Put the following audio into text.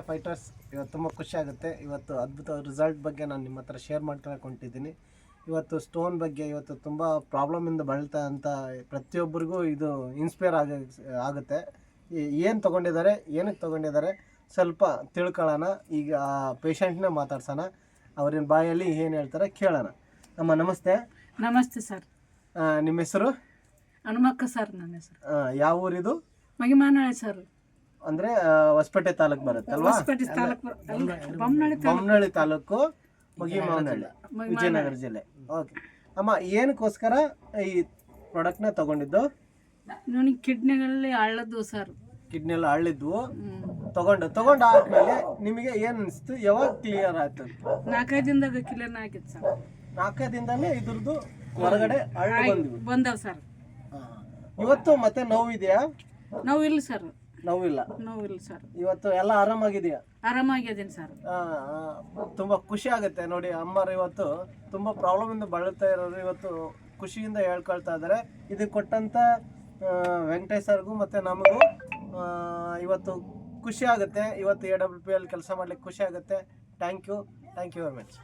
Fighters, ಇವತ್ತು ತುಂಬ ಖುಷಿ ಆಗುತ್ತೆ. ಇವತ್ತು ಅದ್ಭುತ ರಿಸಲ್ಟ್ ಬಗ್ಗೆ ನಾನು ನಿಮ್ಮ ಹತ್ರ ಶೇರ್ ಮಾಡ್ಕೊಳಕ್ಕೆ ಹೊಂಟಿದ್ದೀನಿ. ಇವತ್ತು ಸ್ಟೋನ್ ಬಗ್ಗೆ ಇವತ್ತು ತುಂಬ ಪ್ರಾಬ್ಲಮಿಂದ ಬಳಲ್ತಾ ಅಂತ ಪ್ರತಿಯೊಬ್ಬರಿಗೂ ಇದು ಇನ್ಸ್ಪೈರ್ ಆಗುತ್ತೆ. ಏನು ತೊಗೊಂಡಿದ್ದಾರೆ, ಏನಕ್ಕೆ ತೊಗೊಂಡಿದ್ದಾರೆ ಸ್ವಲ್ಪ ತಿಳ್ಕೊಳ್ಳೋಣ. ಈಗ ಪೇಷಂಟ್ನೇ ಮಾತಾಡ್ಸೋಣ, ಅವ್ರಿನ ಬಾಯಲ್ಲಿ ಏನು ಹೇಳ್ತಾರೆ ಕೇಳೋಣ. ಅಮ್ಮ ನಮಸ್ತೆ. ನಮಸ್ತೆ ಸರ್. ನಿಮ್ಮ ಹೆಸರು? ಹನುಮಕ್ಕ ಸರ್ ನನ್ನ ಹೆಸರು. ಯಾವ ಊರಿದು? ಮಗಿಮಾನಹಳ್ಳಿ ಸರ್. ಅಂದರೆ ಹೊಸಪೇಟೆ ತಾಲೂಕು ಬರುತ್ತಲ್ವಾ? ಹೊಸಪೇಟೆ ತಾಲೂಕು, ಬೊಮ್ಮನಹಳ್ಳಿ ತಾಲೂಕು, ಮಗಿಮಾನಹಳ್ಳಿ, ವಿಜಯನಗರ ಜಿಲ್ಲೆ. ಓಕೆ ಅಮ್ಮ, ಏನಕ್ಕೋಸ್ಕರ ಈ ಪ್ರಾಡಕ್ಟ್ನ ತಗೊಂಡಿದ್ದು? ನನಗೆ ಕಿಡ್ನಿಗಳಲ್ಲಿ ಹಳ್ಳದ್ದು ಸರ್. ಕಿಡ್ನಿ ಎಲ್ಲ ಹಳ್ಳಿದ್ವು. ತಗೊಂಡಾದ್ಮೇಲೆ ನಿಮಗೆ ಏನು ಅನಿಸ್ತು? ಯಾವಾಗ ಕ್ಲಿಯರ್ ಆಯ್ತು? 4 ದಿನದಾಗ ಕ್ಲಿಯರ್ ಆಗಿತ್ತು ಸರ್. 4 ದಿನದಲ್ಲೇ ಇದ್ರದ್ದು ಹೊರಗಡೆ ಹಳ್ಳಿ ಬಂದವ ಸರ್. ಇವತ್ತು ಮತ್ತೆ ನೋವಿದೆಯಾ? ನೋವಿಲ್ಲ ಸರ್. ನೋವಿಲ್ಲ ಸರ್. ಇವತ್ತು ಎಲ್ಲ ಆರಾಮಾಗಿದೆಯಾ? ಆರಾಮಾಗಿದ್ದೀನಿ ಸರ್. ತುಂಬ ಖುಷಿ ಆಗುತ್ತೆ ನೋಡಿ. ಅಮ್ಮರು ಇವತ್ತು ತುಂಬ ಪ್ರಾಬ್ಲಮಿಂದ ಬಳಲ್ತಾ ಇರೋರು ಇವತ್ತು ಖುಷಿಯಿಂದ ಹೇಳ್ಕೊಳ್ತಾ ಇದ್ದಾರೆ. ಇದಕ್ಕೆ ಕೊಟ್ಟಂಥ ವೆಂಕಟೇಶ್ ಸರ್ಗೂ ಮತ್ತು ನಮಗೂ ಇವತ್ತು ಖುಷಿ ಆಗುತ್ತೆ. ಇವತ್ತು AWPL ಕೆಲಸ ಮಾಡ್ಲಿಕ್ಕೆ ಖುಷಿ ಆಗುತ್ತೆ. Thank you very much.